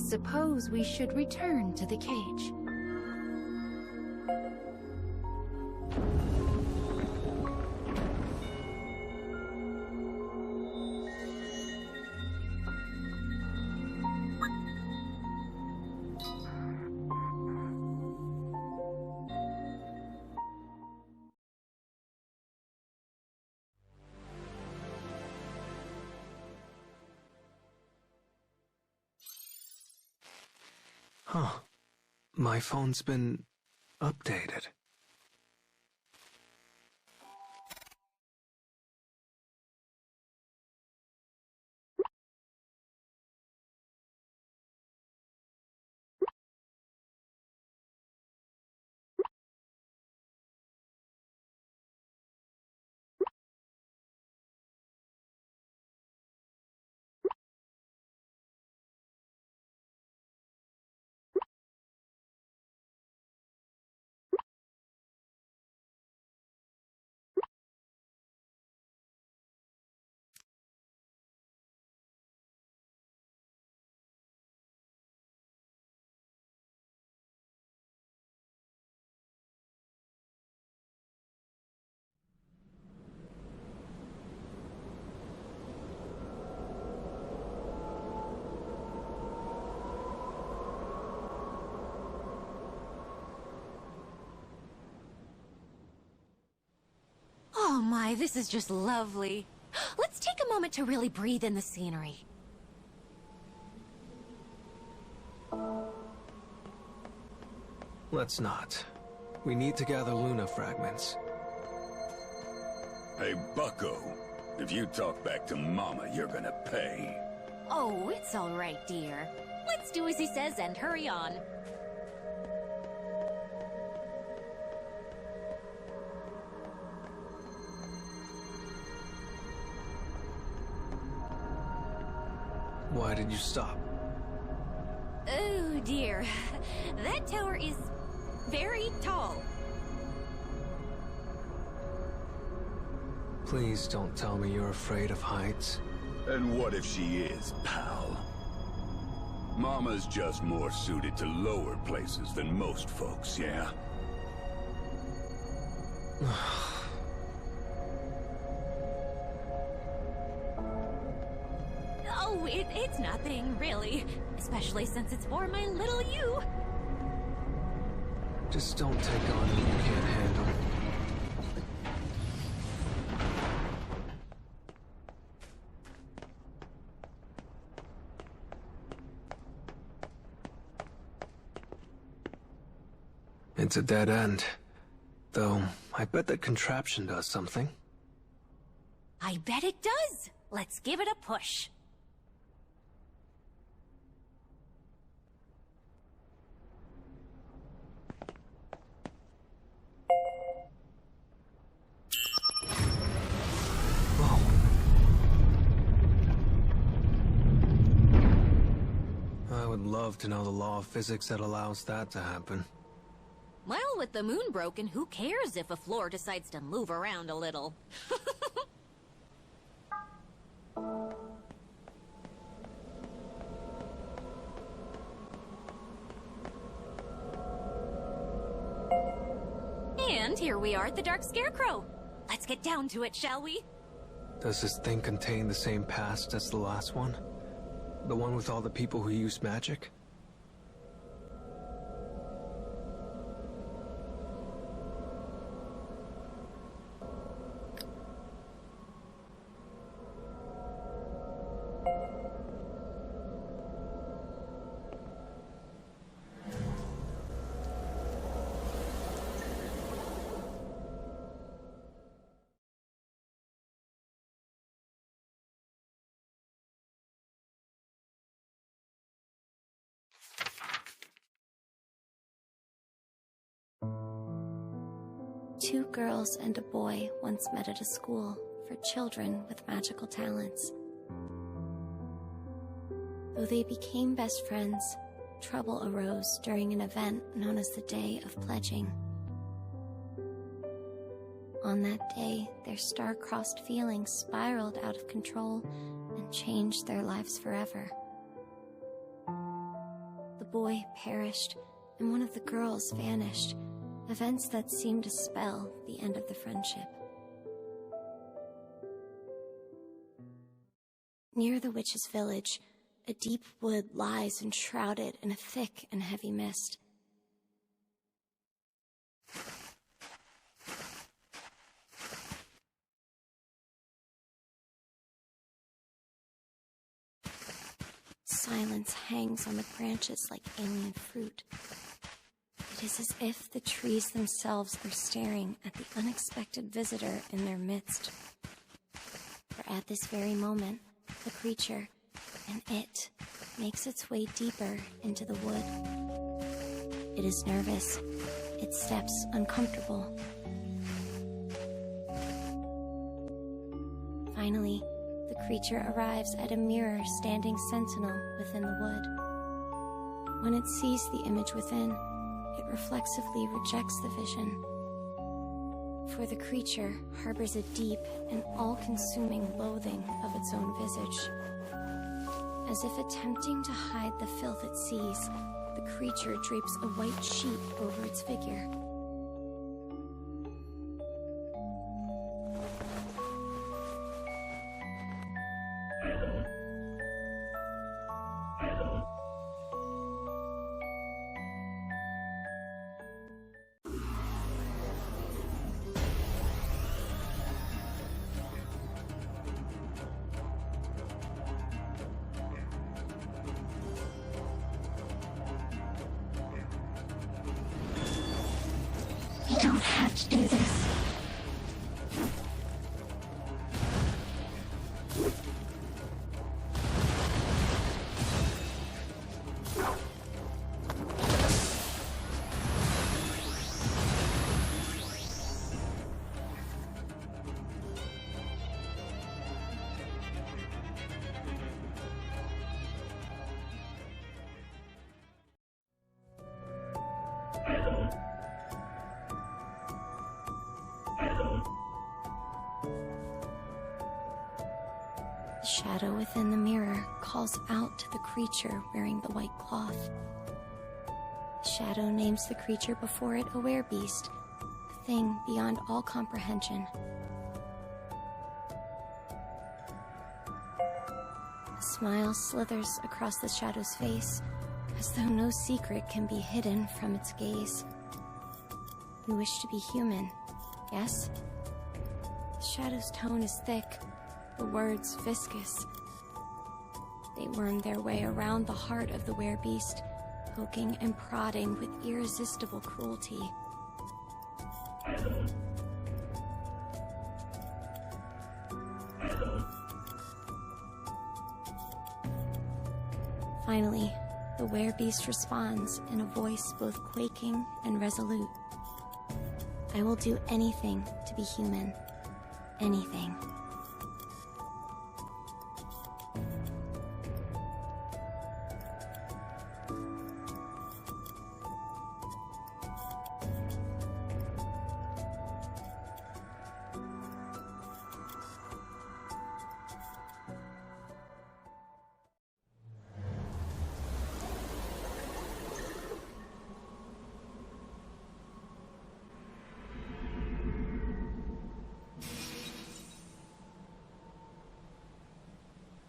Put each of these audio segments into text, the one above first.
suppose we should return to the cage. Huh. My phone's been updated. Oh my, this is just lovely. Let's take a moment to really breathe in the scenery. Let's not. We need to gather Luna fragments. Hey, bucko. If you talk back to Mama, you're gonna pay. Oh, it's all right, dear. Let's do as he says and hurry on. Why did you stop? Oh dear. That tower is very tall. Please don't tell me you're afraid of heights. And what if she is, pal? Mama's just more suited to lower places than most folks, yeah? Oh, it's nothing, really. Especially since it's for my little you. Just don't take on what you can't handle. It's a dead end. Though, I bet that contraption does something. I bet it does. Let's give it a push. I would love to know the law of physics that allows that to happen. Well, with the moon broken, who cares if a floor decides to move around a little? And here we are at the Dark Scarecrow. Let's get down to it, shall we? Does this thing contain the same past as the last one? The one with all the people who use magic? Two girls and a boy once met at a school for children with magical talents. Though they became best friends, trouble arose during an event known as the Day of Pledging. On that day, their star-crossed feelings spiraled out of control and changed their lives forever. boy perished, and one of the girls vanished, events that seemed to spell the end of the friendship. Near the witch's village, a deep wood lies enshrouded in a thick and heavy mist. Silence hangs on the branches like alien fruit. It is as if the trees themselves are staring at the unexpected visitor in their midst. For at this very moment, the creature, and it, makes its way deeper into the wood. It is nervous, its steps uncomfortable. Finally, the creature arrives at a mirror standing sentinel within the wood. When it sees the image within, it reflexively rejects the vision. For the creature harbors a deep and all-consuming loathing of its own visage. As if attempting to hide the filth it sees, the creature drapes a white sheet over its figure. You don't have to do this. The shadow within the mirror calls out to the creature wearing the white cloth. The shadow names the creature before it a werebeast, a thing beyond all comprehension. A smile slithers across the shadow's face, as though no secret can be hidden from its gaze. You wish to be human, yes? The shadow's tone is thick, the words viscous. They worm their way around the heart of the werebeast, poking and prodding with irresistible cruelty. Finally, the werebeast responds in a voice both quaking and resolute. I will do anything to be human. Anything.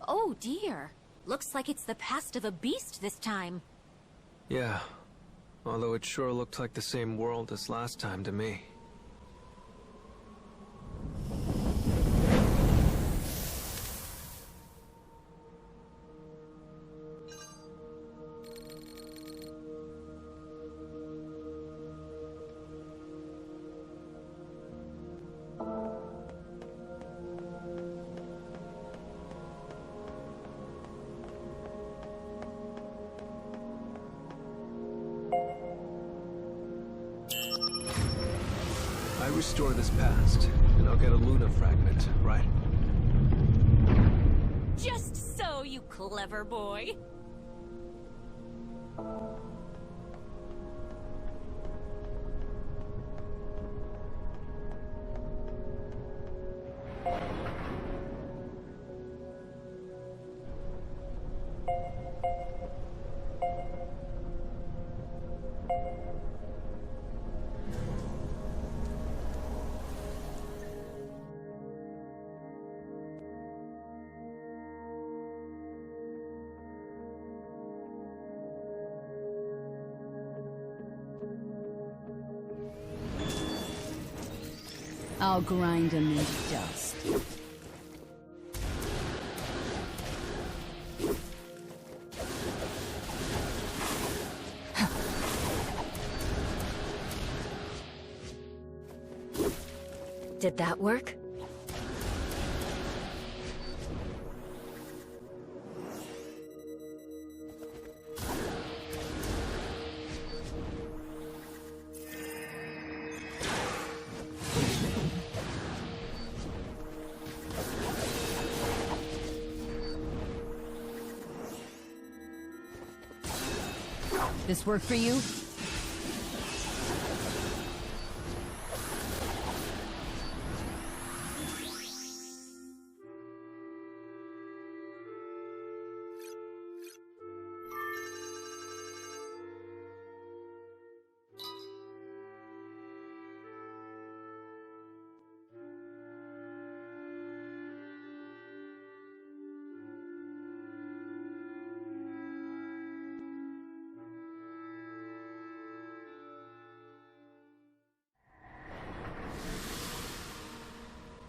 Oh dear. Looks like it's the past of a beast this time. Yeah, although it sure looked like the same world as last time to me. I restore this past, and I'll get a Luna fragment, right? Just so, you clever boy. I'll grind them into dust. Did that work? This work for you?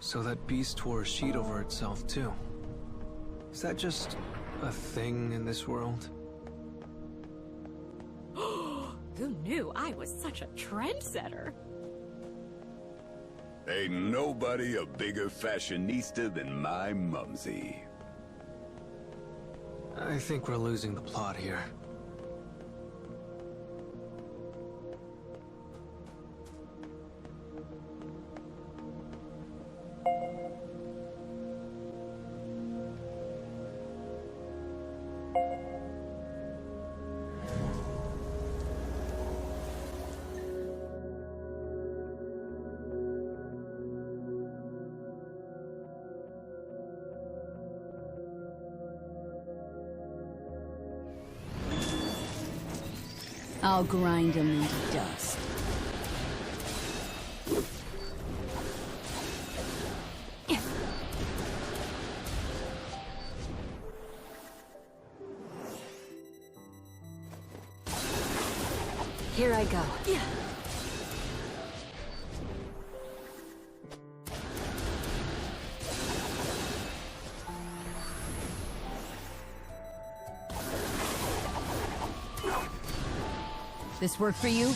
So that beast wore a sheet over itself, too. Is that just a thing in this world? Who knew I was such a trendsetter? Ain't nobody a bigger fashionista than my mumsy. I think we're losing the plot here. I'll grind them into dust. Here I go. Yeah. This work for you?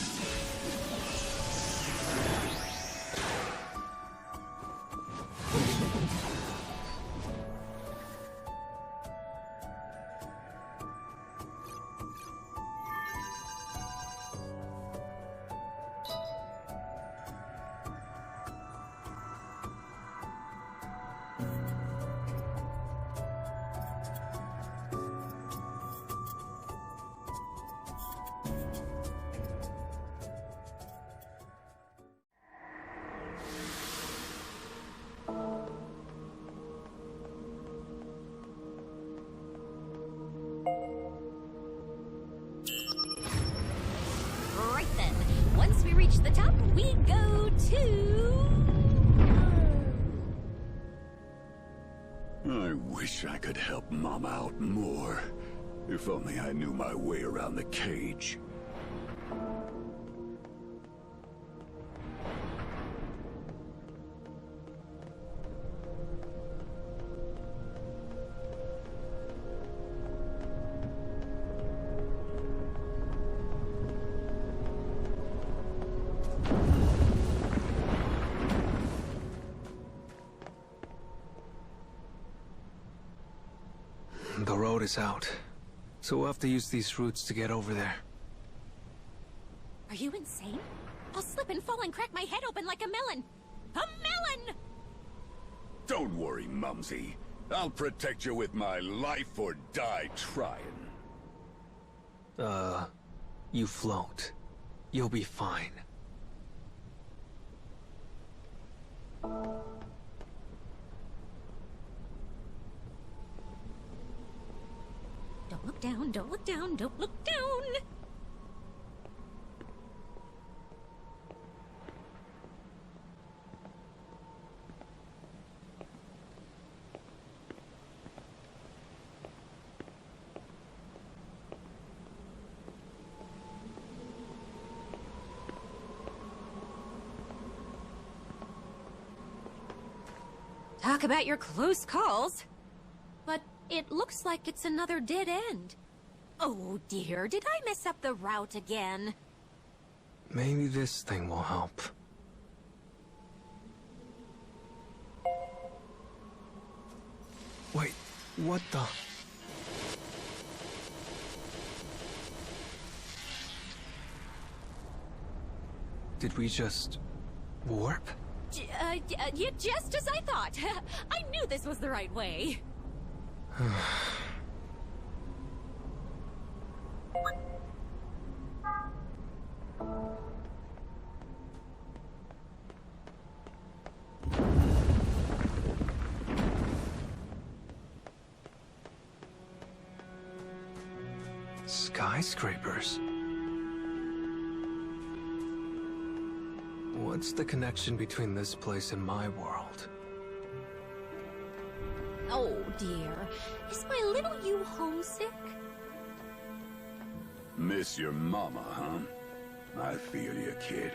Right then, once we reach the top, we go to... I wish I could help Mama out more. If only I knew my way around the cage. The road is out, so we'll have to use these routes to get over there. Are you insane? I'll slip and fall and crack my head open like a melon. A melon! Don't worry, Mumsy. I'll protect you with my life or die trying. You float. You'll be fine. Don't look down, don't look down, don't look down! Talk about your close calls. But it looks like it's another dead end. Oh dear, did I mess up the route again? Maybe this thing will help. Wait, what the? Did we just warp? Just as I thought. I knew this was the right way. Skyscrapers. What's the connection between this place and my world? Oh dear. Is my little you homesick? Miss your mama, huh? I feel you, kid.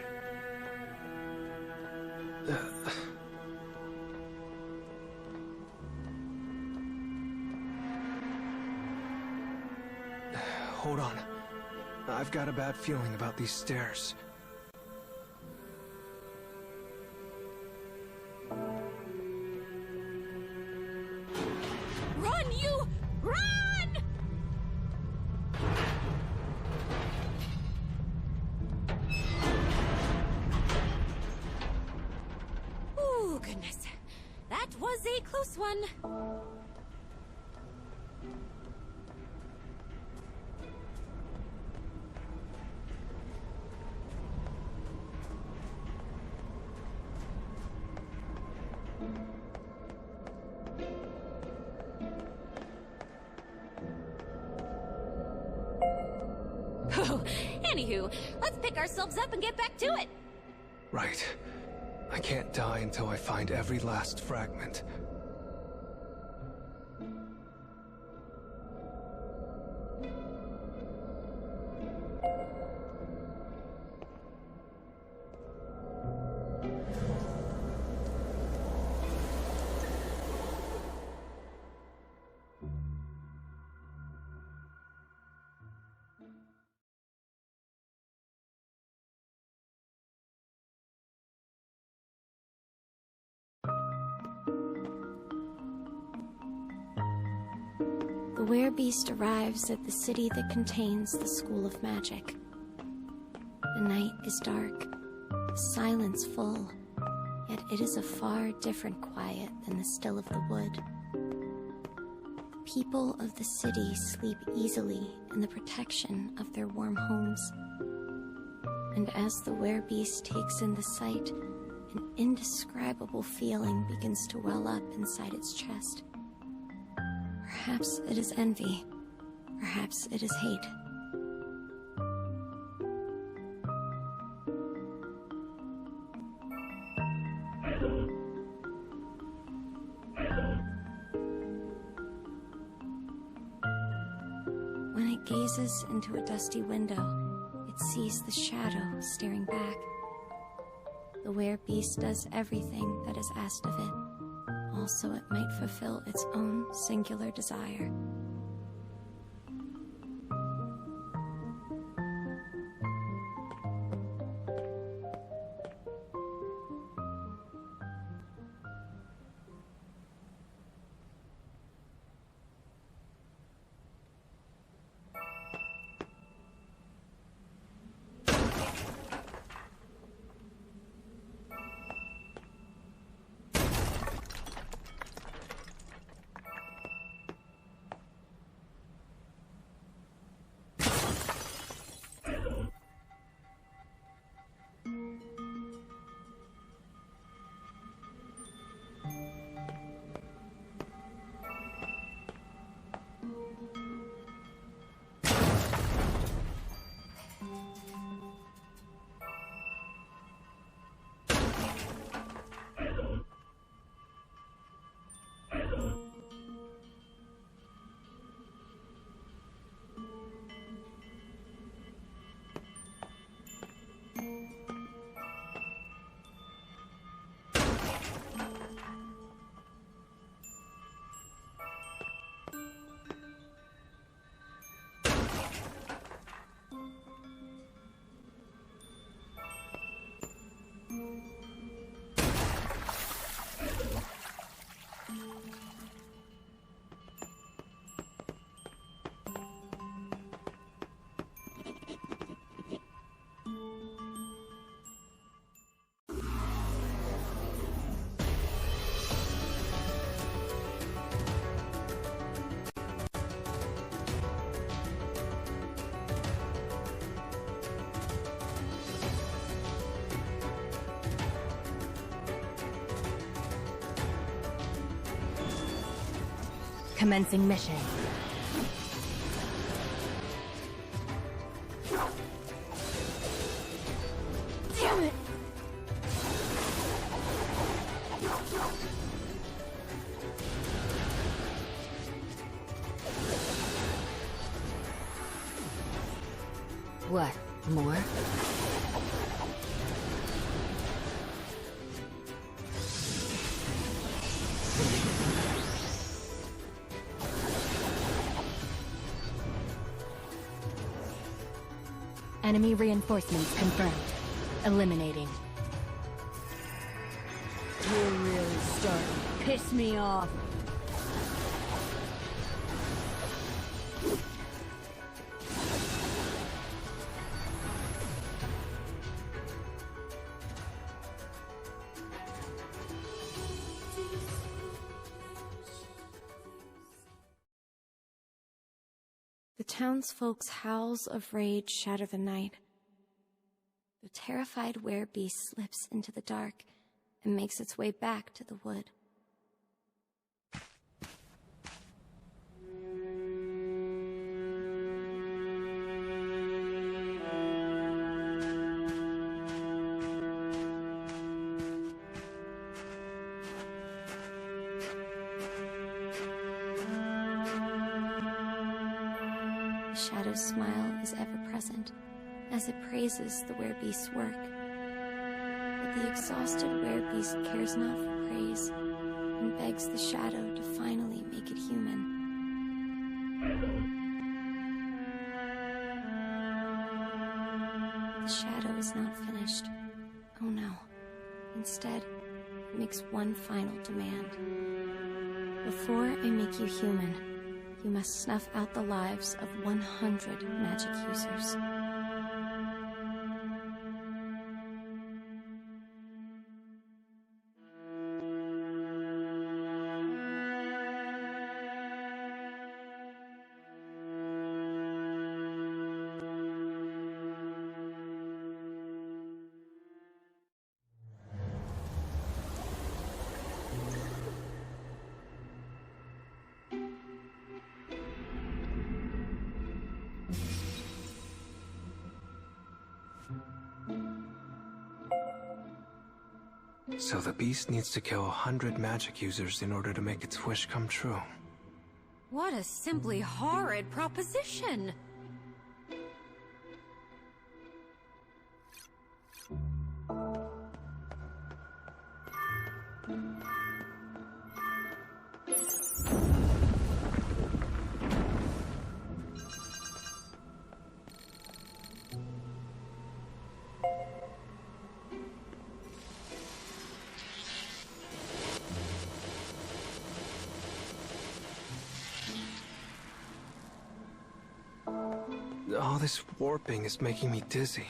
Hold on. I've got a bad feeling about these stairs. Run, you! Run! Oh, goodness. That was a close one. Oh, anywho, let's pick ourselves up and get back to it. Right. I can't die until I find every last fragment. The werebeast arrives at the city that contains the School of Magic. The night is dark, the silence full, yet it is a far different quiet than the still of the wood. The people of the city sleep easily in the protection of their warm homes. And as the werebeast takes in the sight, an indescribable feeling begins to well up inside its chest. Perhaps it is envy. Perhaps it is hate. When it gazes into a dusty window, it sees the shadow staring back. The werebeast does everything that is asked of it. Also, it might fulfill its own singular desire. Commencing mission. Damn it! What? More? Enemy reinforcements confirmed. Eliminating. You're really starting to piss me off. The townsfolk's howls of rage shatter the night. The terrified werebeast slips into the dark and makes its way back to the wood. The shadow's smile is ever present as it praises the werebeast's work. But the exhausted werebeast cares not for praise and begs the shadow to finally make it human. The shadow is not finished. Oh no. Instead, it makes one final demand. Before I make you human, you must snuff out the lives of 100 magic users. So the beast needs to kill 100 magic users in order to make its wish come true. What a simply horrid proposition! All this warping is making me dizzy.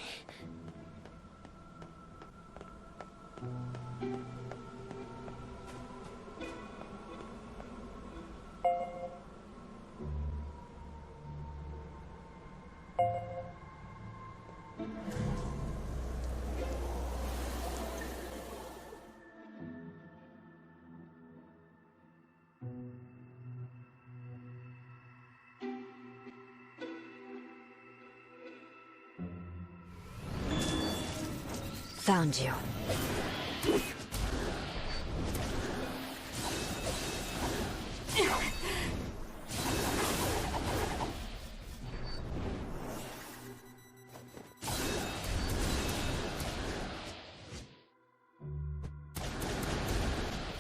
Found you.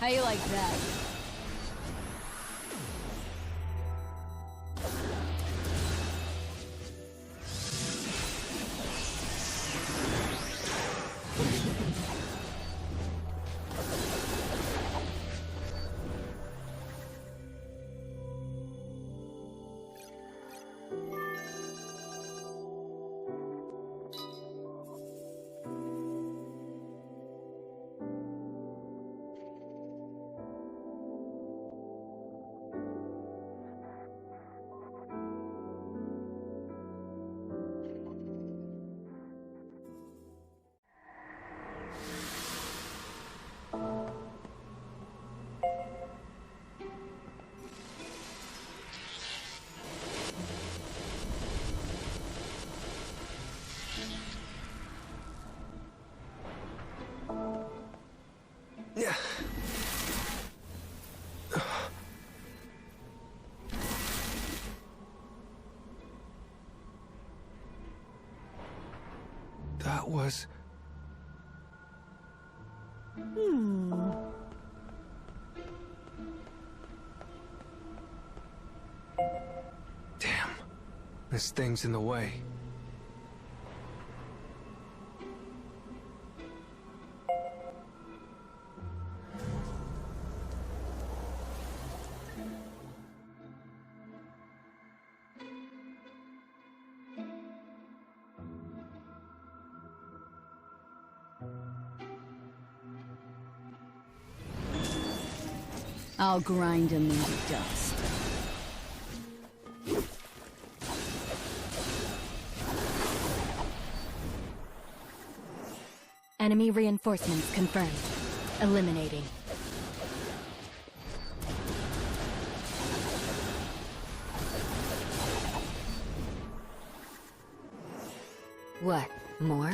How you like that? was... Damn. This thing's in the way. I'll grind him into dust. Enemy reinforcements confirmed. Eliminating. What? More?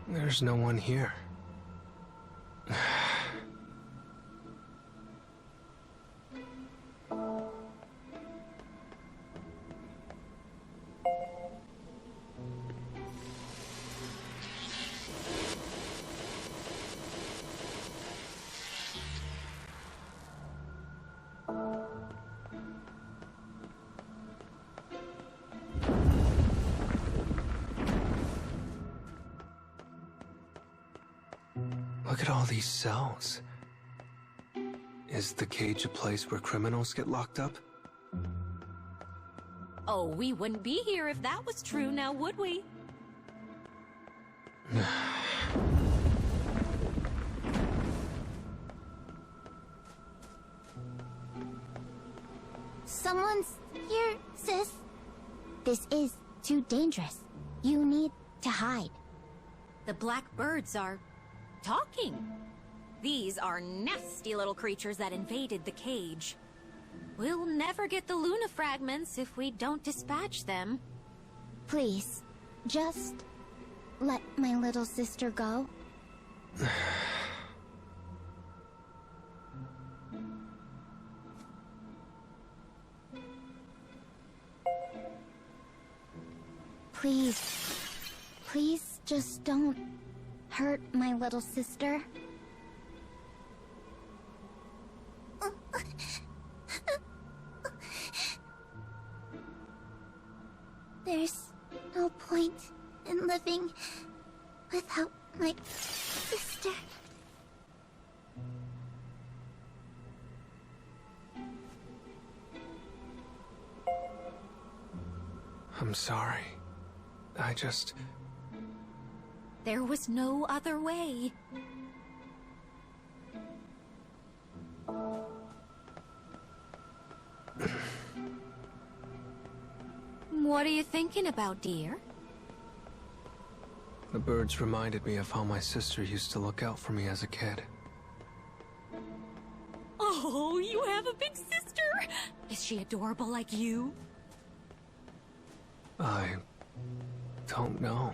There's no one here. Look at all these cells. Is the cage a place where criminals get locked up? Oh, we wouldn't be here if that was true now, would we? Someone's here, sis. This is too dangerous. You need to hide. The black birds are... talking. These are nasty little creatures that invaded the cage. We'll never get the Luna fragments if we don't dispatch them. Please, just let my little sister go. Please, please just don't hurt my little sister. There's no point in living without my sister. I'm sorry. I just... There was no other way. What are you thinking about, dear? The birds reminded me of how my sister used to look out for me as a kid. Oh, you have a big sister! Is she adorable like you? I... don't know.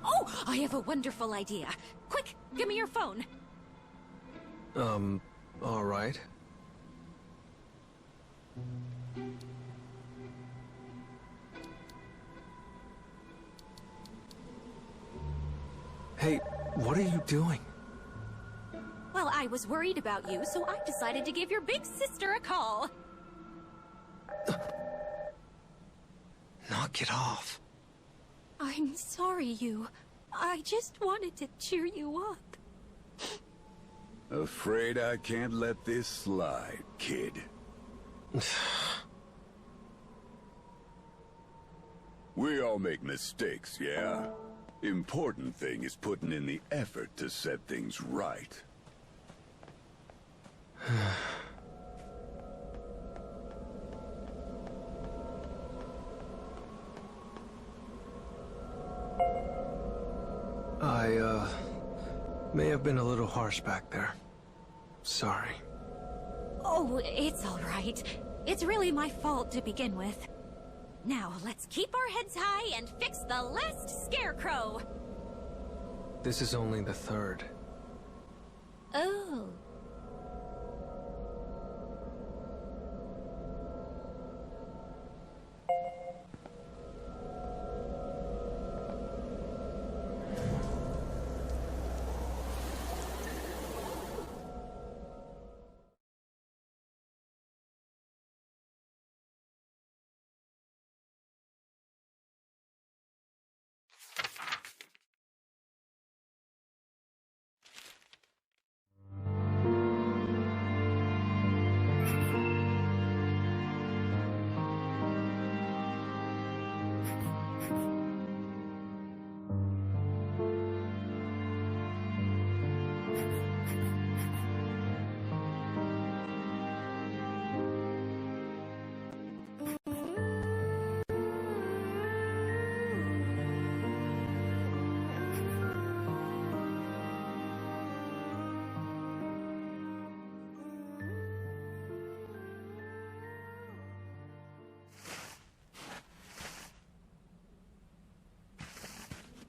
Oh, I have a wonderful idea. Quick, give me your phone. All right. Hey, what are you doing? Well, I was worried about you, so I decided to give your big sister a call. Knock it off. I'm sorry, you. I just wanted to cheer you up. Afraid I can't let this slide, kid. We all make mistakes, yeah? Important thing is putting in the effort to set things right. I, may have been a little harsh back there. Sorry. Oh, it's all right. It's really my fault to begin with. Now, let's keep our heads high and fix the last scarecrow! This is only the third. Oh.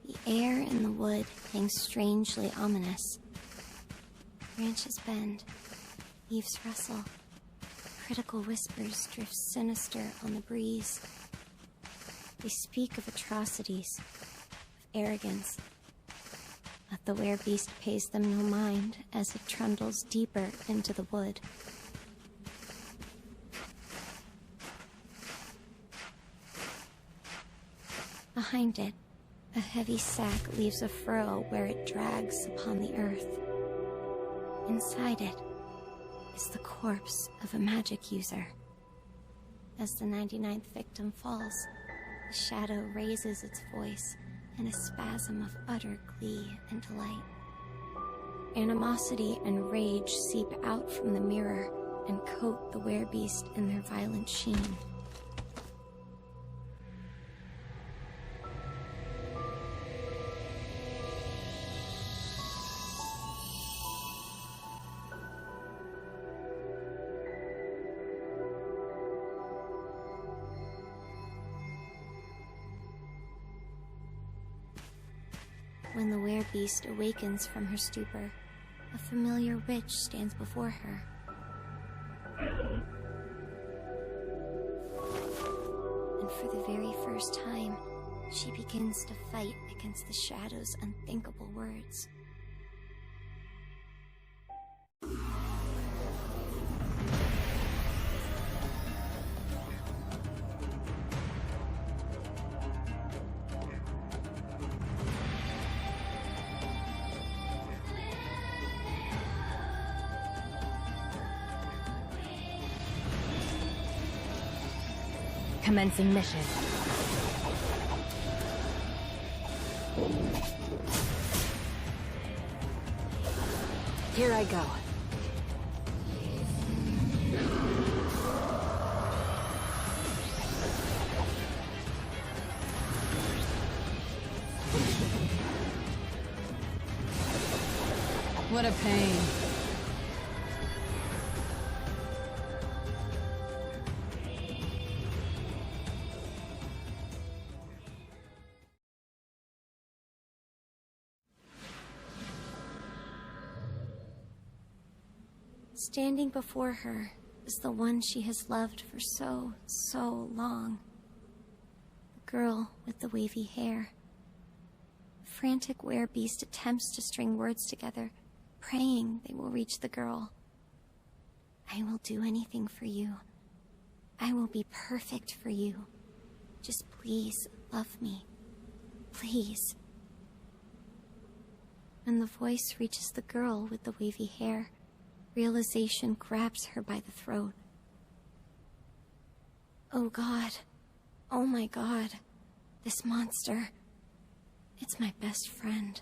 The air in the wood hangs strangely ominous. Branches bend, leaves rustle. Critical whispers drift sinister on the breeze. They speak of atrocities, of arrogance. But the werebeast pays them no mind as it trundles deeper into the wood. Behind it, a heavy sack leaves a furrow where it drags upon the earth. Inside it is the corpse of a magic user. As the 99th victim falls, the shadow raises its voice in a spasm of utter glee and delight. Animosity and rage seep out from the mirror and coat the werebeast in their violent sheen. When the werebeast awakens from her stupor, a familiar witch stands before her. And for the very first time, she begins to fight against the shadow's unthinkable words. Commencing mission. Here I go. What a pain. Standing before her is the one she has loved for so long. The girl with the wavy hair. The frantic werebeast attempts to string words together, praying they will reach the girl. I will do anything for you. I will be perfect for you. Just please love me. Please. When the voice reaches the girl with the wavy hair, realization grabs her by the throat. Oh God. Oh my God. This monster, it's my best friend.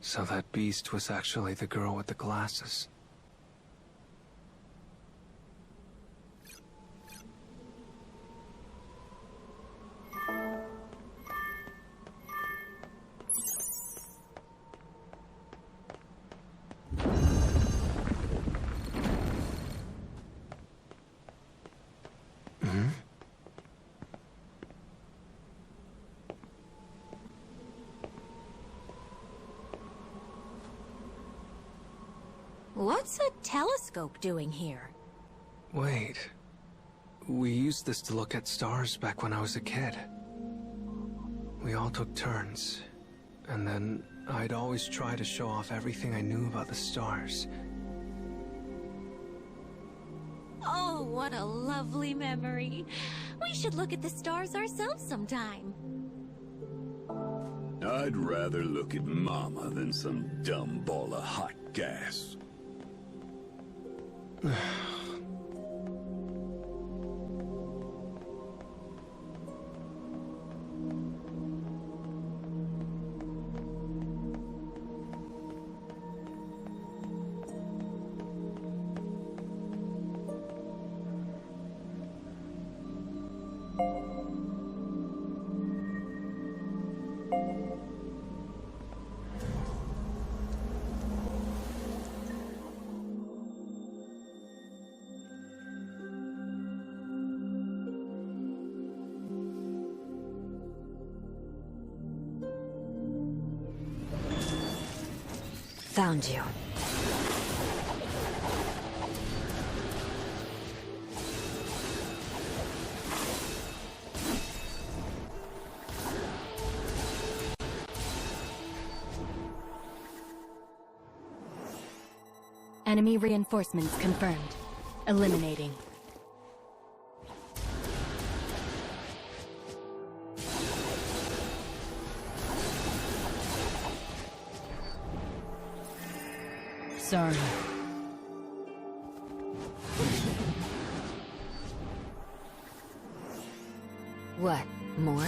So that beast was actually the girl with the glasses. What's a telescope doing here? Wait. We used this to look at stars back when I was a kid. We all took turns. And then I'd always try to show off everything I knew about the stars. Oh, what a lovely memory. We should look at the stars ourselves sometime. I'd rather look at Mama than some dumb ball of hot gas. Found you. Enemy reinforcements confirmed. Eliminating. Sorry. What, more?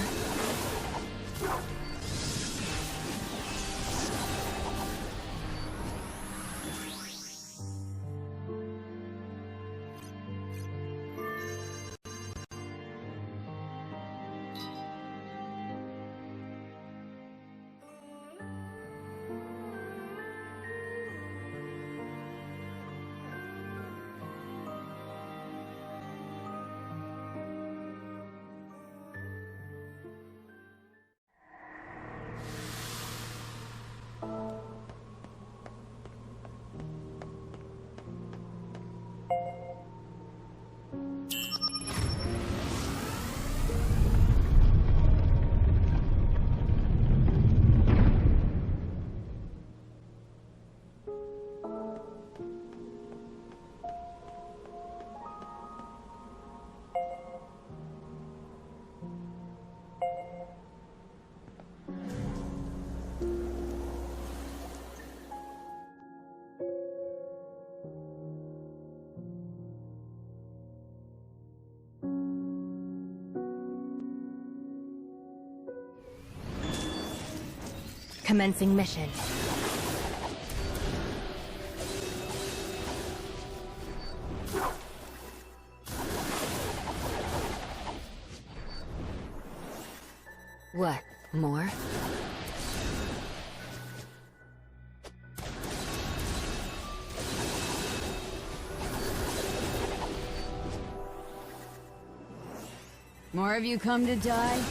Commencing mission. What, more? More of you come to die?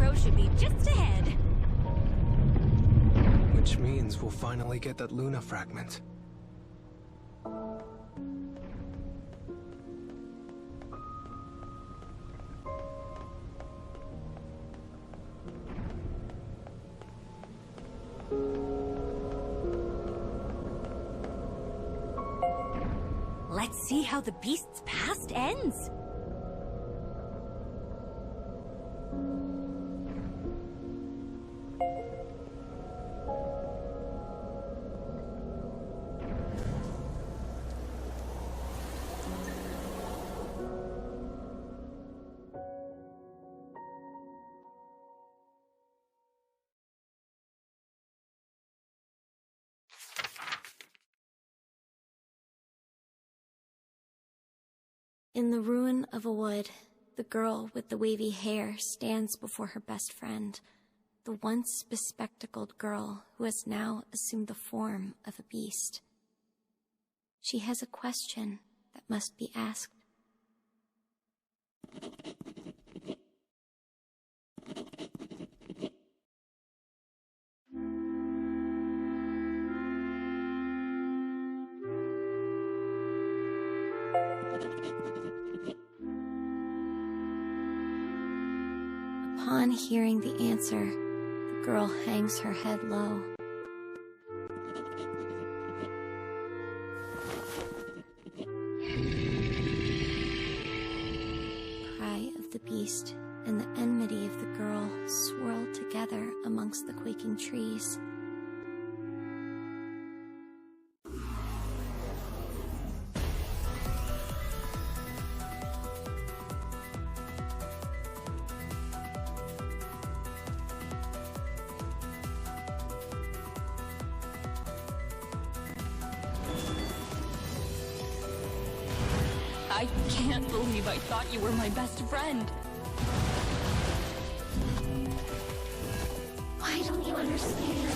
Crow should be just ahead. Which means we'll finally get that Luna fragment. Let's see how the beast's past ends. In the ruin of a wood, the girl with the wavy hair stands before her best friend, the once bespectacled girl who has now assumed the form of a beast. She has a question that must be asked. Upon hearing the answer, the girl hangs her head low. The cry of the beast and the enmity of the girl swirl together amongst the quaking trees. I can't believe I thought you were my best friend. Why don't you understand?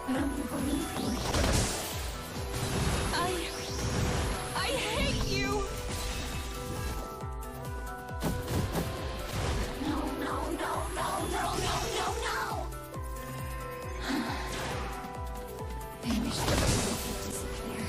Don't you believe me? I hate you! No. Banish the evil to disappear.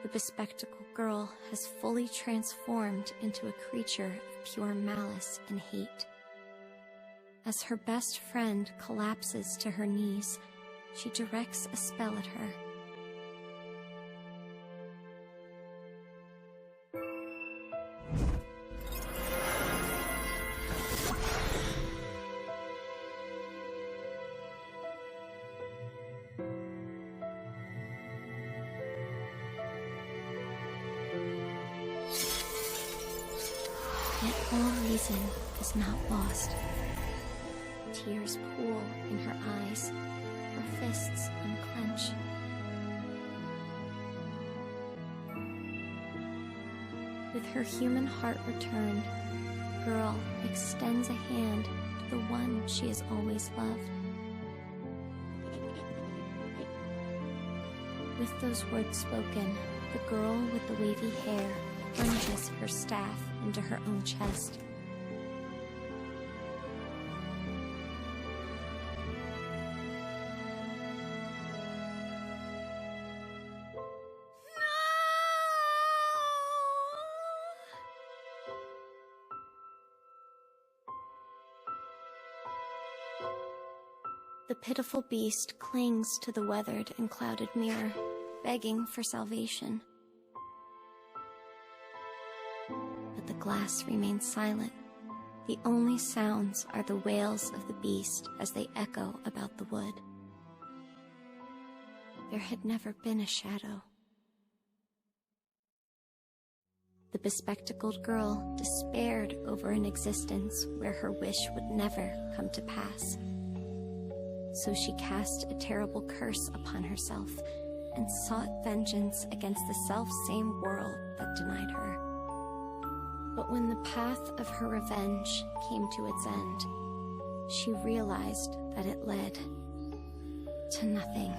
The bespectacled girl has fully transformed into a creature of pure malice and hate. As her best friend collapses to her knees, she directs a spell at her. Yet all reason is not lost. Tears pool in her eyes, her fists unclench. With her human heart returned, the girl extends a hand to the one she has always loved. With those words spoken, the girl with the wavy hair plunges her staff into her own chest. The pitiful beast clings to the weathered and clouded mirror, begging for salvation. But the glass remains silent. The only sounds are the wails of the beast as they echo about the wood. There had never been a shadow. The bespectacled girl despaired over an existence where her wish would never come to pass. So she cast a terrible curse upon herself and sought vengeance against the self-same world that denied her. But when the path of her revenge came to its end, she realized that it led to nothing.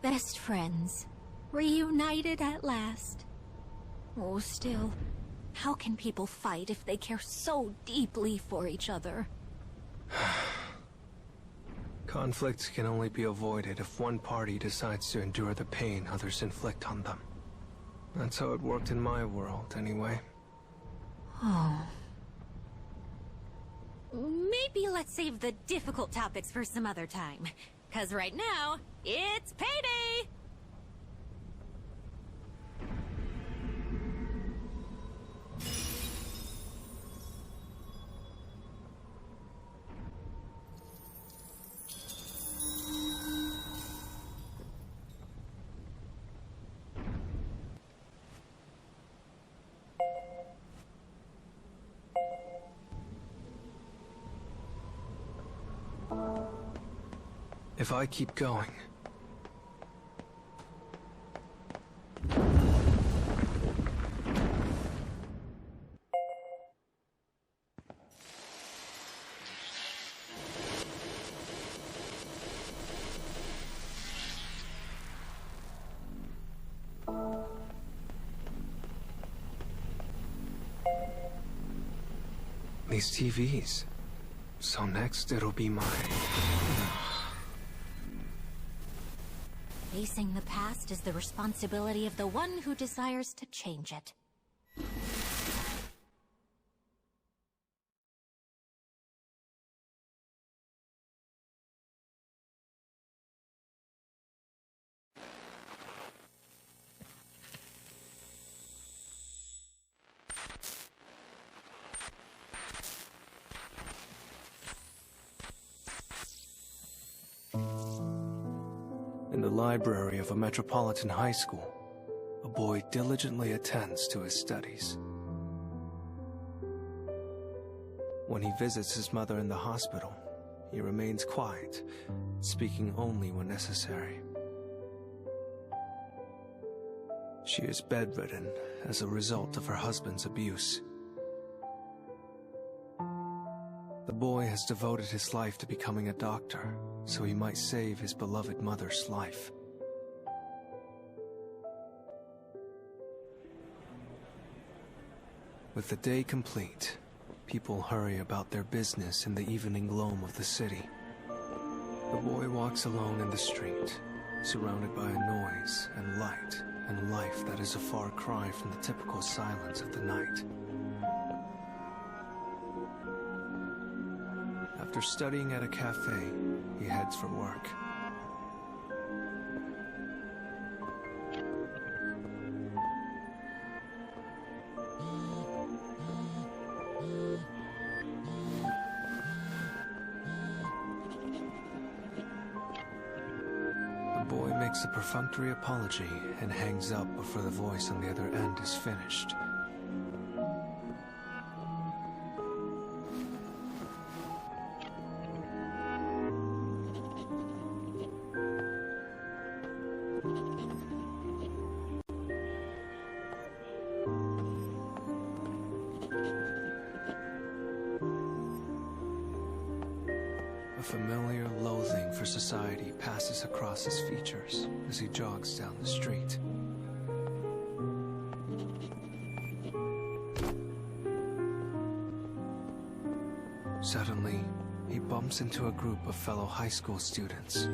Best friends, reunited at last. Oh, still, how can people fight if they care so deeply for each other? Conflicts can only be avoided if one party decides to endure the pain others inflict on them. That's how it worked in my world, anyway. Oh. Maybe let's save the difficult topics for some other time. 'Cause right now, it's payday! If I keep going... These TVs. So next it'll be my... Facing the past is the responsibility of the one who desires to change it. In the library of a metropolitan high school, a boy diligently attends to his studies. When he visits his mother in the hospital, he remains quiet, speaking only when necessary. She is bedridden as a result of her husband's abuse. The boy has devoted his life to becoming a doctor, so he might save his beloved mother's life. With the day complete, people hurry about their business in the evening gloam of the city. The boy walks alone in the street, surrounded by a noise and light and life that is a far cry from the typical silence of the night. After studying at a cafe, he heads for work. The boy makes a perfunctory apology and hangs up before the voice on the other end is finished. A familiar loathing for society passes across his features as he jogs down the street. Suddenly, he bumps into a group of fellow high school students.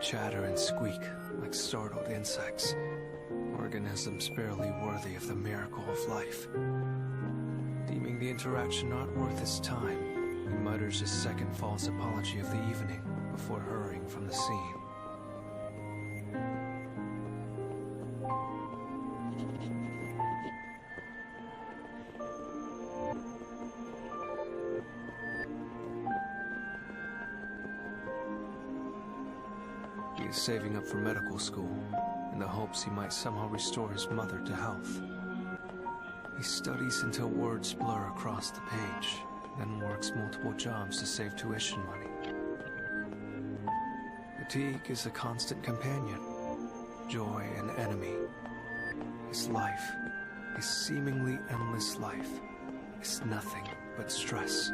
chatter and squeak like startled insects, organisms barely worthy of the miracle of life. Deeming the interaction not worth his time, he mutters his second false apology of the evening before hurrying from the scene. He is saving up for medical school in the hopes he might somehow restore his mother to health. He studies until words blur across the page, then works multiple jobs to save tuition money. Fatigue is a constant companion, joy an enemy. His life, his seemingly endless life, is nothing but stress.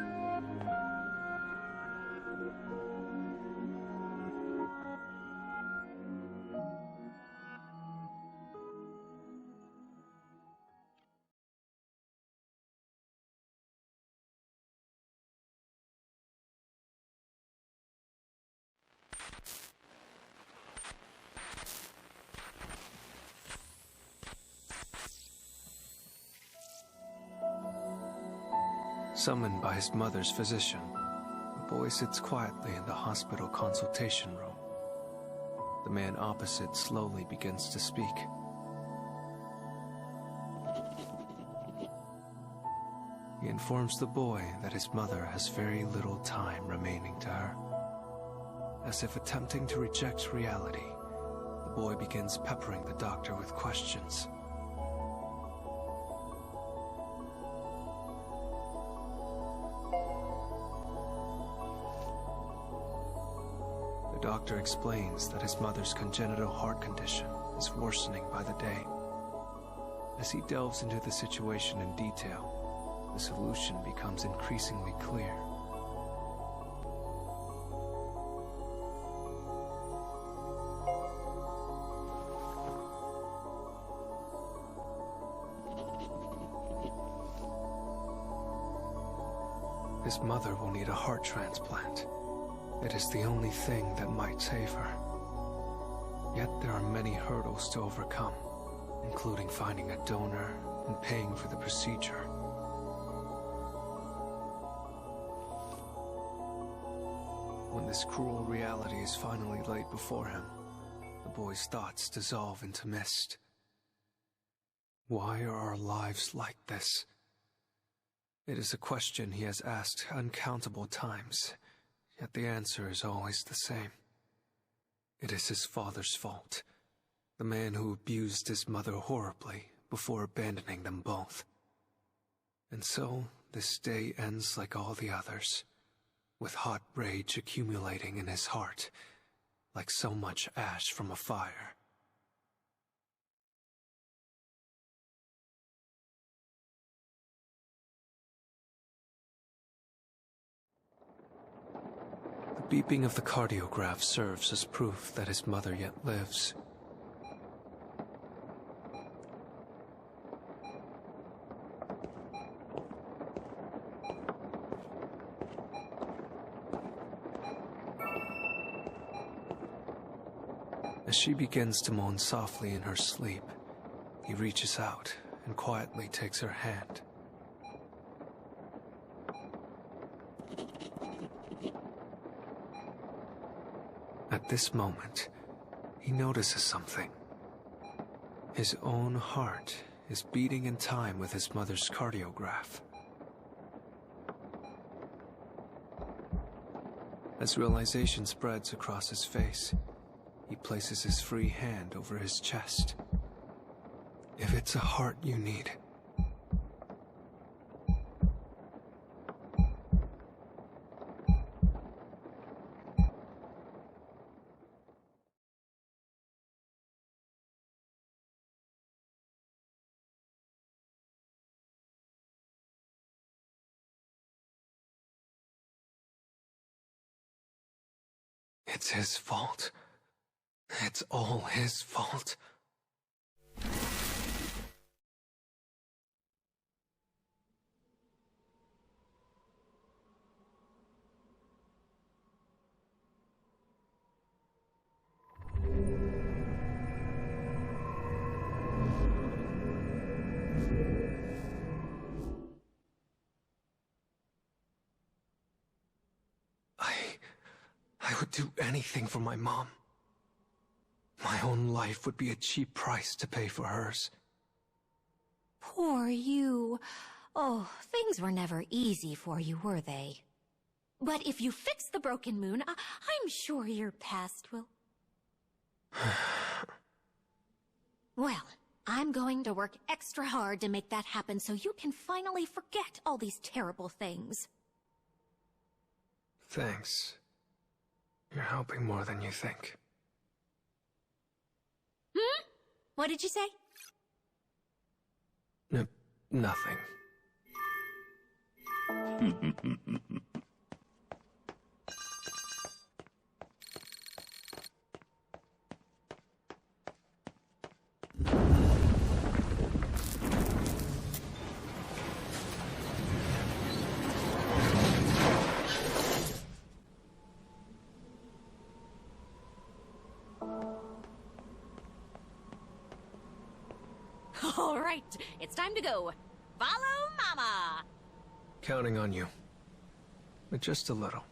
Summoned by his mother's physician, the boy sits quietly in the hospital consultation room. The man opposite slowly begins to speak. He informs the boy that his mother has very little time remaining to her. As if attempting to reject reality, the boy begins peppering the doctor with questions. The doctor explains that his mother's congenital heart condition is worsening by the day. As he delves into the situation in detail, the solution becomes increasingly clear. His mother will need a heart transplant. It is the only thing that might save her. Yet there are many hurdles to overcome, including finding a donor and paying for the procedure. When this cruel reality is finally laid before him, the boy's thoughts dissolve into mist. Why are our lives like this? It is a question he has asked uncountable times, yet the answer is always the same. It is his father's fault, the man who abused his mother horribly before abandoning them both. And so, this day ends like all the others, with hot rage accumulating in his heart, like so much ash from a fire. The beeping of the cardiograph serves as proof that his mother yet lives. As she begins to moan softly in her sleep, he reaches out and quietly takes her hand. At this moment, he notices something. His own heart is beating in time with his mother's cardiograph. As realization spreads across his face, he places his free hand over his chest. If it's a heart you need, it's his fault. It's all his fault. I would do anything for my mom. My own life would be a cheap price to pay for hers. Poor you. Oh, things were never easy for you, were they? But if you fix the broken moon, I'm sure your past will... Well, I'm going to work extra hard to make that happen so you can finally forget all these terrible things. Thanks. You're helping more than you think. Hmm? What did you say? Nothing. All right, it's time to go. Follow Mama! Counting on you. But just a little.